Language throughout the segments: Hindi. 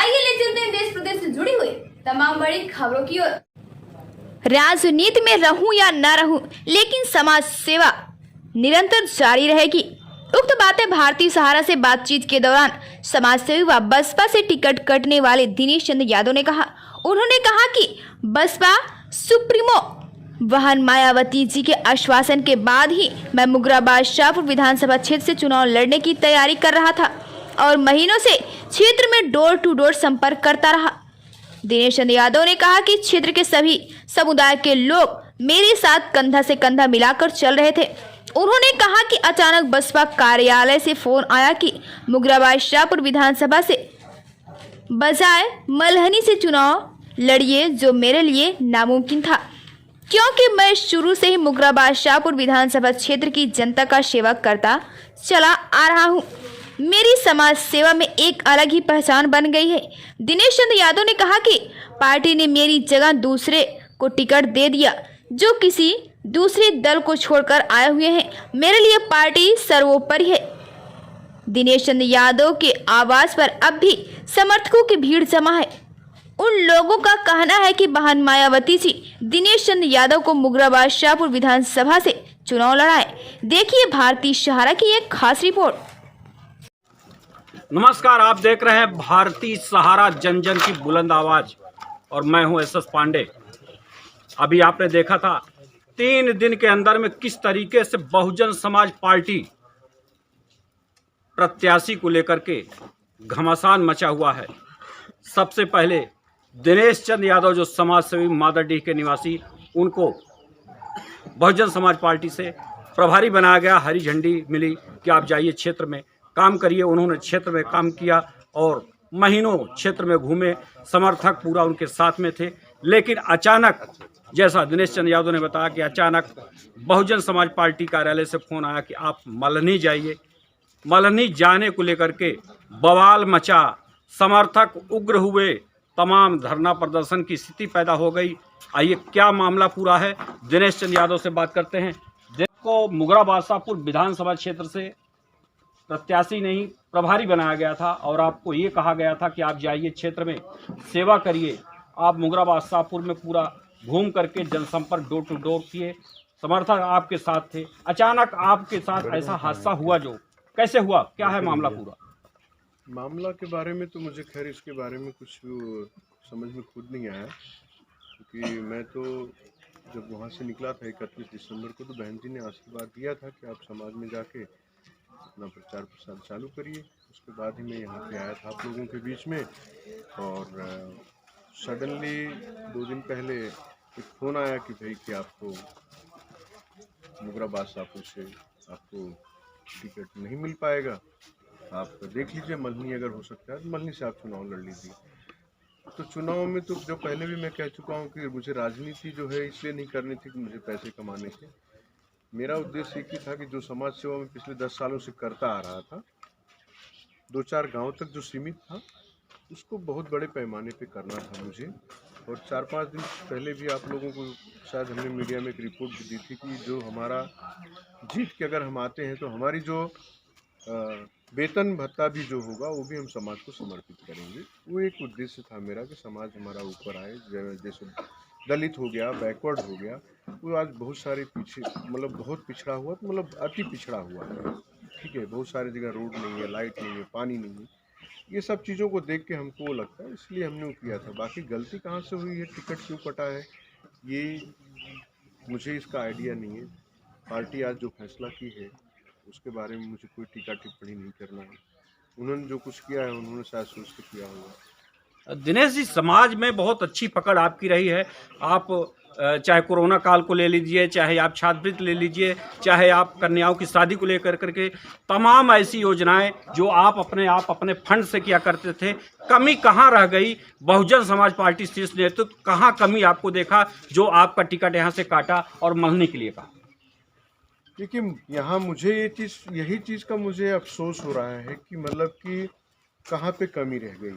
आइए ले चलते हैं देश प्रदेश से जुड़ी हुई तमाम बड़ी खबरों की ओर। राजनीति में रहूं या न रहूं, लेकिन समाज सेवा निरंतर जारी रहेगी। उक्त बातें भारतीय सहारा से बातचीत के दौरान समाज सेवी व बसपा से टिकट कटने वाले दिनेश चंद्र यादव ने कहा। उन्होंने कहा कि बसपा सुप्रीमो बहन मायावती जी के आश्वासन के बाद ही मैं मुगराबाद शाहपुर विधानसभा क्षेत्र से चुनाव लड़ने की तैयारी कर रहा था और महीनों से क्षेत्र में डोर टू डोर संपर्क करता रहा। दिनेश चंद्र यादव ने कहा कि क्षेत्र के सभी समुदाय के लोग मेरे साथ कंधा से कंधा मिलाकर चल रहे थे। उन्होंने कहा कि अचानक बसपा कार्यालय से फोन आया कि मुगराबाद शाहपुर विधानसभा से बजाय मल्हनी से चुनाव लड़िए, जो मेरे लिए नामुमकिन था क्योंकि मैं शुरू से ही मुगराबाद शाहपुर विधानसभा क्षेत्र की जनता का सेवा करता चला आ रहा हूं। मेरी समाज सेवा में एक अलग ही पहचान बन गई है। दिनेश चंद्र यादव ने कहा कि पार्टी ने मेरी जगह दूसरे को टिकट दे दिया जो किसी दूसरे दल को छोड़कर आए हुए हैं। मेरे लिए पार्टी सर्वोपरि है। दिनेश चंद्र यादव के आवास पर अब भी समर्थकों की भीड़ जमा है। उन लोगों का कहना है कि बहन मायावती जी दिनेश चंद्र यादव को मुगराबाद शाहपुर विधानसभा से चुनाव लड़ाए। देखिए भारतीय सहारा की एक खास रिपोर्ट। नमस्कार, आप देख रहे हैं भारतीय सहारा, जन जन की बुलंद आवाज, और मैं हूं एस पांडे। अभी आपने देखा था 3 दिन के अंदर में किस तरीके से बहुजन समाज पार्टी प्रत्याशी को लेकर के घमासान मचा हुआ है। सबसे पहले दिनेश चंद्र यादव जो समाज सेवी मादरडीह के निवासी, उनको बहुजन समाज पार्टी से प्रभारी बनाया गया। हरी झंडी मिली कि आप जाइए क्षेत्र में काम करिए। उन्होंने क्षेत्र में काम किया और महीनों क्षेत्र में घूमे। समर्थक पूरा उनके साथ में थे। लेकिन अचानक, जैसा दिनेश चंद्र यादव ने बताया कि अचानक बहुजन समाज पार्टी कार्यालय से फोन आया कि आप मल्हनी जाइए। मल्हनी जाने को लेकर के बवाल मचा, समर्थक उग्र हुए, तमाम धरना प्रदर्शन की स्थिति पैदा हो गई। आइए क्या मामला पूरा है, दिनेश चंद्र यादव से बात करते हैं। जिनको मुगराबाद शाहपुर विधानसभा क्षेत्र से प्रत्याशी नहीं प्रभारी बनाया गया था और आपको ये कहा गया था कि आप जाइए क्षेत्र में सेवा करिए। आप मुगराबाद शाहपुर में पूरा घूम करके जनसंपर्क डोर टू डोर किए, समर्थक आपके साथ थे। अचानक आपके साथ ऐसा हादसा हुआ, जो कैसे हुआ, क्या है मामला पूरा? मामला के बारे में तो मुझे खैर इसके बारे में कुछ समझ में खुद नहीं आया, क्योंकि मैं तो जब वहाँ से निकला था 31 दिसंबर को, तो बहन जी ने आशीर्वाद दिया था कि आप समाज में जाके अपना प्रचार प्रसार चालू करिए। उसके बाद ही मैं यहाँ पे आया था आप लोगों के बीच में, और सडनली 2 दिन पहले एक फ़ोन आया कि भाई कि आपको मुगराबाद शाहपुर से आपको टिकट नहीं मिल पाएगा, आप देख लीजिए मल्हनी अगर हो सकता है तो मल्हनी से आप चुनाव लड़ लीजिए। तो चुनाव में तो जो पहले भी मैं कह चुका हूँ कि मुझे राजनीति जो है इसलिए नहीं करनी थी कि मुझे पैसे कमाने थे। मेरा उद्देश्य एक ही था कि जो समाज सेवा में पिछले 10 सालों से करता आ रहा था, 2-4 गांव तक जो सीमित था, उसको बहुत बड़े पैमाने पे करना था मुझे। और 4-5 दिन पहले भी आप लोगों को शायद हमने मीडिया में एक रिपोर्ट भी दी थी कि जो हमारा जीत के अगर हम आते हैं तो हमारी जो वेतन भत्ता भी जो होगा वो भी हम समाज को समर्पित करेंगे। वो एक उद्देश्य था मेरा कि समाज हमारा ऊपर आए। जैसे दलित हो गया, बैकवर्ड हो गया, वो आज बहुत सारे पीछे, मतलब बहुत पिछड़ा हुआ, तो मतलब अति पिछड़ा हुआ है। ठीक है, बहुत सारी जगह रोड नहीं है, लाइट नहीं है, पानी नहीं है। ये सब चीज़ों को देख के हमको वो लगता है, इसलिए हमने वो किया था। बाकी गलती कहाँ से हुई है, टिकट क्यों कटा है, ये मुझे इसका आइडिया नहीं है। पार्टी आज जो फैसला की है उसके बारे में मुझे कोई टीका टिप्पणी नहीं करना है। उन्होंने जो कुछ किया है उन्होंने शायद सोच के किया होगा। दिनेश जी, समाज में बहुत अच्छी पकड़ आपकी रही है। आप चाहे कोरोना काल को ले लीजिए, चाहे आप छात्रवृत्ति ले लीजिए, चाहे आप कन्याओं की शादी को लेकर करके तमाम ऐसी योजनाएं जो आप अपने फंड से किया करते थे, कमी कहाँ रह गई? बहुजन समाज पार्टी शीर्ष नेतृत्व कहाँ कमी आपको देखा जो आपका टिकट यहाँ से काटा और मल्हनी के लिए कहा? देखिए, यहाँ मुझे यही चीज़ का मुझे अफसोस हो रहा है कि मतलब कि कहाँ पे कमी रह गई।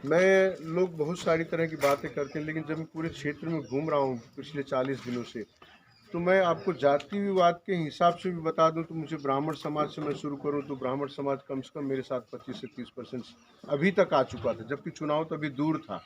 लोग बहुत सारी तरह की बातें करते हैं, लेकिन जब मैं पूरे क्षेत्र में घूम रहा हूँ पिछले 40 दिनों से, तो मैं आपको जातिवाद के हिसाब से भी बता दूं तो मुझे ब्राह्मण समाज से मैं शुरू करूं तो ब्राह्मण समाज कम से कम मेरे साथ 25 से 30% अभी तक आ चुका था, जबकि चुनाव तो अभी दूर था।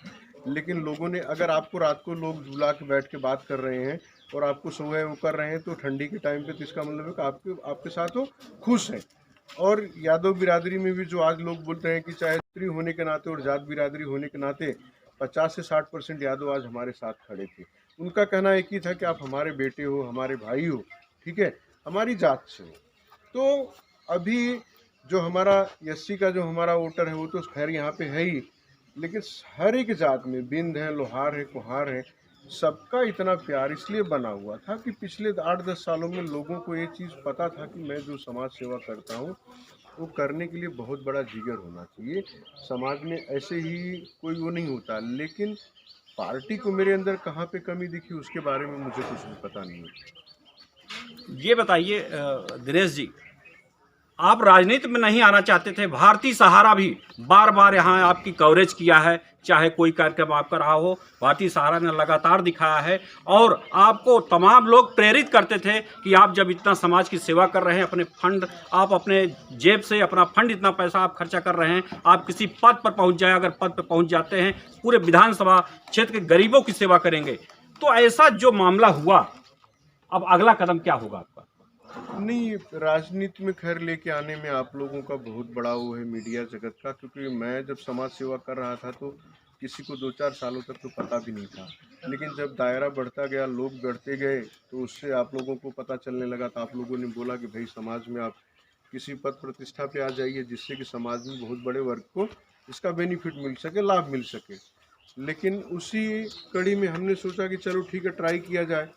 लेकिन लोगों ने, अगर आपको रात को लोग बुला के बैठ के बात कर रहे हैं और आपको सुबह वो कर रहे हैं तो ठंडी के टाइम पे, तो इसका मतलब है कि आपके साथ वो खुश हैं। और यादव बिरादरी में भी जो आज लोग बोलते हैं कि चाहे स्त्री होने के नाते और जात बिरादरी होने के नाते 50 से 60% यादव आज हमारे साथ खड़े थे। उनका कहना एक ही था कि आप हमारे बेटे हो, हमारे भाई हो, ठीक है, हमारी जात से हो। तो अभी जो हमारा एससी का जो हमारा वोटर है वो तो खैर यहाँ पे है ही, लेकिन हर एक जात में बिंद है, लोहार है, कुहार है, सबका इतना प्यार इसलिए बना हुआ था कि पिछले 8-10 सालों में लोगों को ये चीज़ पता था कि मैं जो समाज सेवा करता हूँ वो करने के लिए बहुत बड़ा जिगर होना चाहिए। समाज में ऐसे ही कोई वो नहीं होता, लेकिन पार्टी को मेरे अंदर कहाँ पे कमी दिखी उसके बारे में मुझे कुछ भी पता नहीं है। ये बताइए दिनेश जी, आप राजनीति में नहीं आना चाहते थे, भारतीय सहारा भी बार बार यहाँ आपकी कवरेज किया है, चाहे कोई कार्यक्रम आपका रहा हो, भारतीय सहारा ने लगातार दिखाया है और आपको तमाम लोग प्रेरित करते थे कि आप जब इतना समाज की सेवा कर रहे हैं, अपने फंड, आप अपने जेब से अपना फंड इतना पैसा आप खर्चा कर रहे हैं, आप किसी पद पर पहुँच जाए, अगर पद पर पहुँच जाते हैं पूरे विधानसभा क्षेत्र के गरीबों की सेवा करेंगे। तो ऐसा जो मामला हुआ, अब अगला कदम क्या होगा आपका? नहीं, राजनीति में खैर लेके आने में आप लोगों का बहुत बड़ा वो है, मीडिया जगत का, क्योंकि मैं जब समाज सेवा कर रहा था तो किसी को 2-4 सालों तक तो पता भी नहीं था, लेकिन जब दायरा बढ़ता गया, लोग बढ़ते गए, तो उससे आप लोगों को पता चलने लगा। तो आप लोगों ने बोला कि भाई समाज में आप किसी पद प्रतिष्ठा पे आ जाइए जिससे कि समाज में बहुत बड़े वर्ग को इसका बेनिफिट मिल सके, लाभ मिल सके। लेकिन उसी कड़ी में हमने सोचा कि चलो ठीक है, ट्राई किया जाए।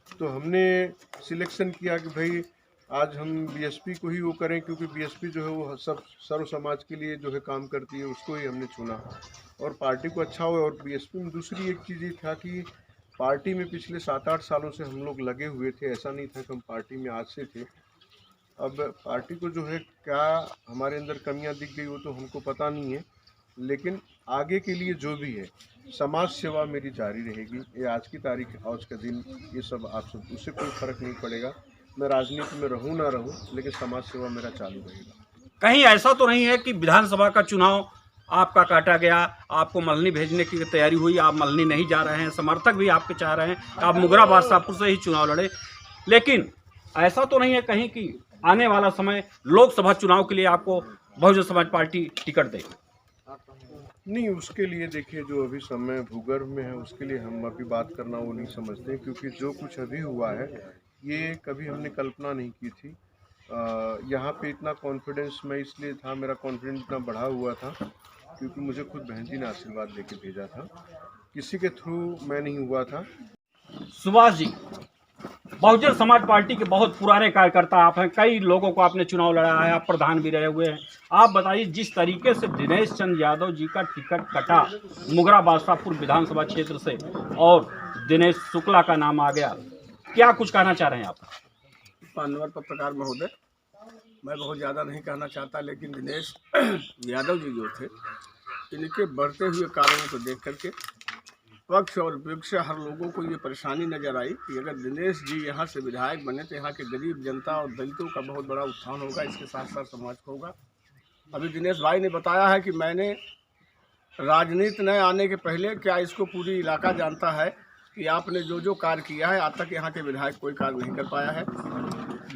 तो हमने सिलेक्शन किया कि भाई आज हम बीएसपी को ही वो करें, क्योंकि बीएसपी जो है वो सब सर्व समाज के लिए जो है काम करती है, उसको ही हमने चुना और पार्टी को अच्छा हुआ। और बीएसपी में दूसरी एक चीज़ ये था कि पार्टी में पिछले 7-8 सालों से हम लोग लगे हुए थे, ऐसा नहीं था कि हम पार्टी में आज से थे। अब पार्टी को जो है क्या हमारे अंदर कमियां दिख गई वो तो हमको पता नहीं है, लेकिन आगे के लिए जो भी है समाज सेवा मेरी जारी रहेगी। ये आज की तारीख, आज का दिन, ये सब आप सब, उससे कोई फ़र्क नहीं पड़ेगा। मैं राजनीति में रहूं ना रहूं, लेकिन समाज सेवा मेरा चालू रहेगा। कहीं ऐसा तो नहीं है कि विधानसभा का चुनाव आपका काटा गया, आपको मल्हनी भेजने की तैयारी हुई, आप मल्हनी नहीं जा रहे हैं, समर्थक भी आपके चाह रहे हैं कि आप मुगरा बादशाहपुर से ही चुनाव लड़े, लेकिन ऐसा तो नहीं है कहीं कि आने वाला समय लोकसभा चुनाव के लिए आपको बहुजन समाज पार्टी टिकट देगी? नहीं, उसके लिए देखिए जो अभी समय भूगर्भ में है उसके लिए हम अभी बात करना वो नहीं समझते, क्योंकि जो कुछ अभी हुआ है ये कभी हमने कल्पना नहीं की थी। यहाँ पे इतना कॉन्फिडेंस मैं इसलिए था, मेरा कॉन्फिडेंस इतना बढ़ा हुआ था क्योंकि मुझे खुद बहन जी ने आशीर्वाद लेके भेजा था, किसी के थ्रू मैं नहीं हुआ था। सुभाष जी, बहुजन समाज पार्टी के बहुत पुराने कार्यकर्ता आप हैं, कई लोगों को आपने चुनाव लड़ाया है, आप प्रधान भी रहे हुए हैं। आप बताइए, जिस तरीके से दिनेश चंद्र यादव जी का टिकट कटा मुगरा बादशाहपुर विधानसभा क्षेत्र से और दिनेश शुक्ला का नाम आ गया, क्या कुछ कहना चाह रहे हैं आप? मान्यवर पत्रकार महोदय, मैं बहुत ज़्यादा नहीं कहना चाहता, लेकिन दिनेश यादव जी जो थे, इनके बढ़ते हुए कार्यों को देख करके पक्ष और विपक्ष से हर लोगों को ये परेशानी नज़र आई कि अगर दिनेश जी यहाँ से विधायक बने तो यहाँ के गरीब जनता और दलितों का बहुत बड़ा उत्थान होगा, इसके साथ साथ समाज को होगा। अभी दिनेश भाई ने बताया है कि मैंने राजनीति न आने के पहले, क्या इसको पूरी इलाका जानता है कि आपने जो जो कार्य किया है, आज तक यहाँ के विधायक कोई कार्य नहीं कर पाया है।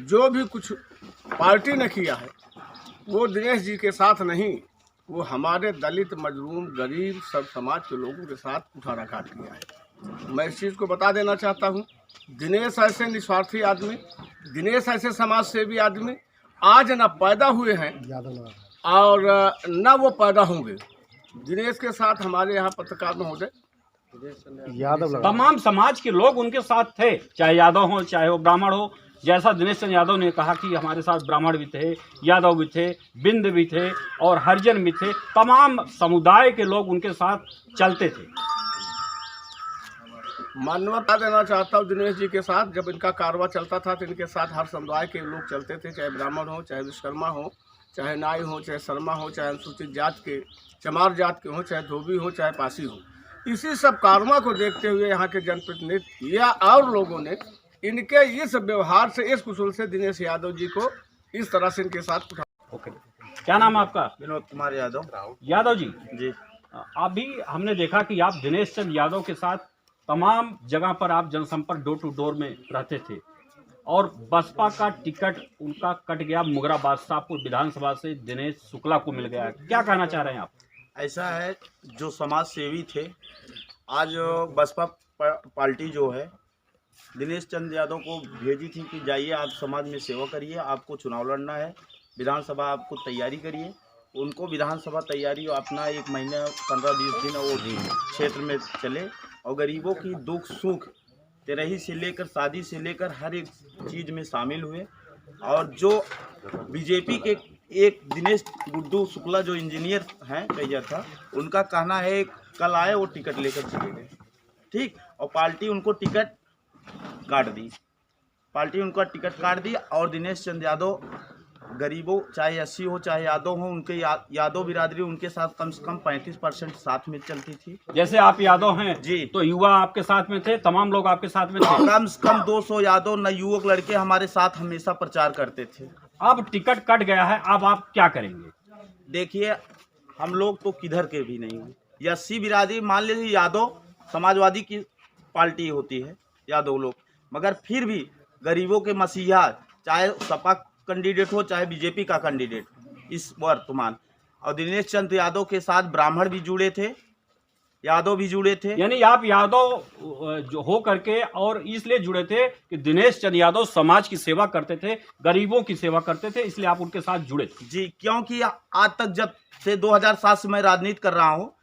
जो भी कुछ पार्टी ने किया है वो दिनेश जी के साथ नहीं, वो हमारे दलित, मजलूम, गरीब सब समाज के लोगों के साथ उठाराघात किया है। मैं इस चीज़ को बता देना चाहता हूँ, दिनेश ऐसे निस्वार्थी आदमी, दिनेश ऐसे समाज सेवी आदमी आज न पैदा हुए हैं और न वो पैदा होंगे। दिनेश के साथ हमारे यहाँ पत्रकार महोदय तमाम समाज के लोग उनके साथ थे, चाहे यादव हो चाहे वो ब्राह्मण हो। जैसा दिनेश चंद्र यादव ने कहा कि हमारे साथ ब्राह्मण भी थे, यादव भी थे, बिंद भी थे और हरिजन भी थे, तमाम समुदाय के लोग उनके साथ चलते थे। मान्यता देना चाहता हूँ दिनेश जी के साथ, जब इनका कारवा चलता था तो इनके साथ हर समुदाय के लोग चलते थे, चाहे ब्राह्मण हो, चाहे विश्वकर्मा हो, चाहे नाई हो, चाहे शर्मा हो, चाहे अनुसूचित जात के, चमार जात के हो, चाहे धोबी हो, चाहे पासी हो। इसी सब कारवा को देखते हुए यहाँ के जनप्रतिनिधि या और लोगों ने इनके इस व्यवहार से, इस कुशल से दिनेश यादव जी को इस तरह से इनके साथ उठा। ओके, क्या नाम है आपका? विनोद कुमार यादव। यादव जी, जी, अभी हमने देखा कि आप दिनेश चंद्र यादव के साथ तमाम जगह पर आप जनसंपर्क डोर टू डोर में रहते थे और बसपा का टिकट उनका कट गया, मुगरा बादशाहपुर विधानसभा से दिनेश शुक्ला को मिल गया। क्या कहना चाह रहे हैं आप? ऐसा है, जो समाज सेवी थे, आज बसपा पार्टी जो है दिनेश चंद्र यादव को भेजी थी कि जाइए आप समाज में सेवा करिए, आपको चुनाव लड़ना है, विधानसभा आपको तैयारी करिए। उनको विधानसभा तैयारी अपना 1 महीना 15-20 दिन वो क्षेत्र में चले और गरीबों की दुख सुख तेरही से लेकर शादी से लेकर हर एक चीज़ में शामिल हुए। और जो बीजेपी के एक दिनेश गुड्डू शुक्ला जो इंजीनियर हैं कहिया था, उनका कहना है कल आए वो टिकट लेकर चले गए, ठीक, और पार्टी उनको टिकट काट दी, पार्टी उनका टिकट काट दी। और दिनेश चंद्र यादव गरीबों चाहे 80 हो चाहे यादव हो, उनके यादव बिरादरी उनके साथ कम से कम 35% साथ में चलती थी। जैसे आप यादव हैं जी, तो युवा आपके साथ में थे, तमाम लोग आपके साथ में थे। कम से कम 200 यादव न युवक लड़के हमारे साथ हमेशा प्रचार करते थे। अब टिकट कट गया है, अब आप क्या करेंगे? देखिए, हम लोग तो किधर के भी नहीं हैं। 80 बिरादरी मान लीजिए यादव समाजवादी की पार्टी होती है यादव लोग, मगर फिर भी गरीबों के मसीहा, चाहे सपा कैंडिडेट हो चाहे बीजेपी का कैंडिडेट इस वर्तमान, और दिनेश चंद्र यादव के साथ ब्राह्मण भी जुड़े थे, यादव भी जुड़े थे। यानी आप यादव जो हो करके और इसलिए जुड़े थे कि दिनेश चंद्र यादव समाज की सेवा करते थे, गरीबों की सेवा करते थे, इसलिए आप उनके साथ जुड़े थे। जी, क्योंकि आज तक जब से 2007 से मैं राजनीति कर रहा हूँ,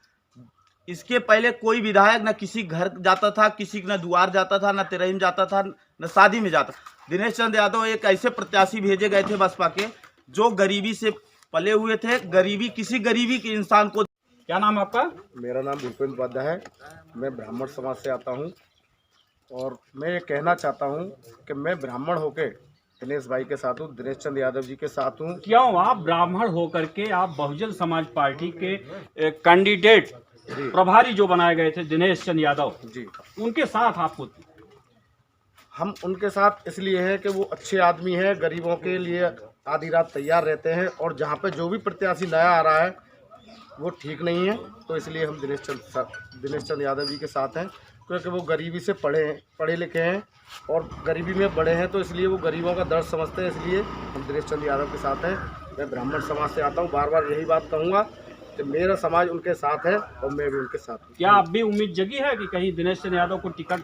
इसके पहले कोई विधायक न किसी घर जाता था, किसी न दुआर जाता था, न तेरहीम जाता था, न शादी में जाता। दिनेश चंद्र यादव एक ऐसे प्रत्याशी भेजे गए थे बसपा के जो गरीबी से पले हुए थे, किसी गरीबी के इंसान को। क्या नाम आपका? मेरा नाम भूपेंद्र उपाध्याय है। मैं ब्राह्मण समाज से आता हूं और मैं ये कहना चाहता हूं कि मैं ब्राह्मण होके दिनेश भाई के साथ हूं, दिनेश चंद्र यादव जी के साथ हूं। क्यों आप ब्राह्मण होकर के आप बहुजन समाज पार्टी के कैंडिडेट प्रभारी जो बनाए गए थे दिनेश चंद्र यादव जी, उनके साथ आपको? हम उनके साथ इसलिए हैं कि वो अच्छे आदमी हैं, गरीबों के लिए आधी रात तैयार रहते हैं, और जहाँ पे जो भी प्रत्याशी नया आ रहा है वो ठीक नहीं है, तो इसलिए हम दिनेश चंद्र यादव जी के साथ हैं, क्योंकि वो गरीबी से पढ़े लिखे हैं और गरीबी में बड़े हैं, तो इसलिए वो गरीबों का दर्द समझते हैं, इसलिए हम दिनेश चंद्र यादव के साथ हैं। मैं ब्राह्मण समाज से आता हूँ, बार बार यही बात कहूँगा कि मेरा समाज उनके साथ है और मैं भी उनके साथ हूँ। क्या अब भी उम्मीद जगी है कि कहीं दिनेश चंद्र यादव को टिकट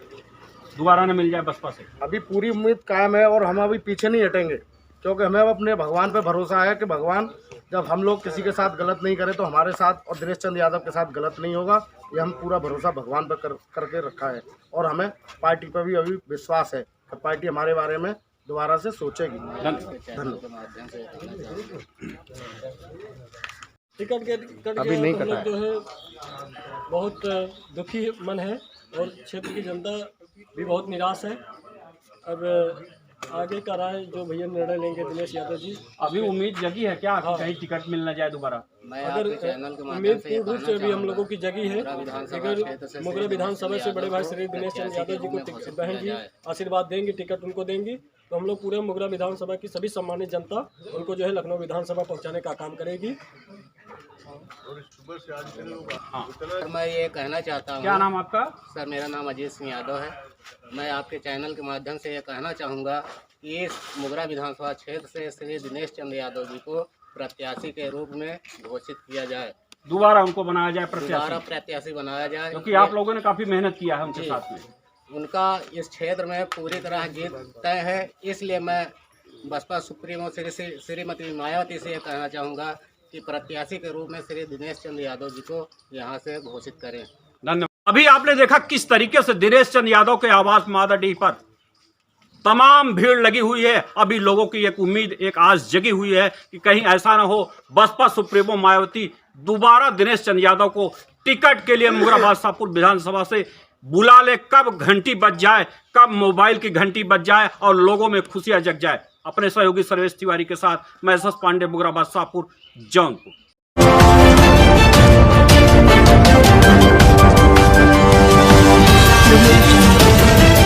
दोबारा न मिल जाए बसपा से? अभी पूरी उम्मीद कायम है और हम अभी पीछे नहीं हटेंगे, क्योंकि हमें अपने भगवान पे भरोसा है कि भगवान जब हम लोग किसी के साथ गलत नहीं करें तो हमारे साथ और दिनेश चंद्र यादव के साथ गलत नहीं होगा। ये हम पूरा भरोसा भगवान पर करके रखा है और हमें पार्टी पर भी अभी विश्वास है कि पार्टी हमारे बारे में दोबारा से सोचेगी। धन्यवाद। टिकट कट अभी गया नहीं तो हम कटा लोग जो है बहुत दुखी मन है और क्षेत्र की जनता भी बहुत निराश है। अब आगे का राय जो भैया निर्णय लेंगे दिनेश यादव जी। अभी उम्मीद जगी है क्या कि कहीं टिकट मिल न जाए दोबारा? अगर उम्मीद पूर्ण रूप से अभी हम लोगों की जगी है, अगर मुगरा विधानसभा से बड़े भाई श्री दिनेश चंद्र यादव जी को बहन जी आशीर्वाद देंगी, टिकट उनको देंगी, तो हम लोग पूरे मुगरा विधानसभा की सभी सम्मानित जनता उनको जो है लखनऊ विधानसभा पहुंचाने का काम करेगी। सर, मैं ये कहना चाहता हूँ। क्या नाम आपका? सर, मेरा नाम अजीत सिंह यादव है। मैं आपके चैनल के माध्यम से ये कहना चाहूँगा कि इस मुगरा विधानसभा क्षेत्र से श्री दिनेश चंद्र यादव जी को प्रत्याशी के रूप में घोषित किया जाए, दोबारा उनको बनाया जाए दोबारा प्रत्याशी बनाया जाए, क्योंकि आप लोगों ने काफी मेहनत किया है उनके साथ में। उनका इस क्षेत्र में पूरी तरह जीत तय है। इसलिए मैं बसपा सुप्रीमो श्रीमती मायावती से ये कहना चाहूँगा कि प्रत्याशी के रूप में श्री दिनेश चंद्र यादव जी को यहाँ से घोषित करें। धन्यवाद। अभी आपने देखा किस तरीके से दिनेश चंद्र यादव के आवास मादरडीह पर तमाम भीड़ लगी हुई है। अभी लोगों की एक उम्मीद, एक आस जगी हुई है कि कहीं ऐसा ना हो बसपा सुप्रीमो मायावती दोबारा दिनेश चंद्र यादव को टिकट के लिए मुगरा बादशाहपुर विधानसभा से बुला ले, कब घंटी बज जाए, कब मोबाइल की घंटी बज जाए और लोगों में खुशियां जग जाए। अपने सहयोगी सर्वेश तिवारी के साथ मैं एस पांडे, मुगरा बादशाहपुर, जौनपुर।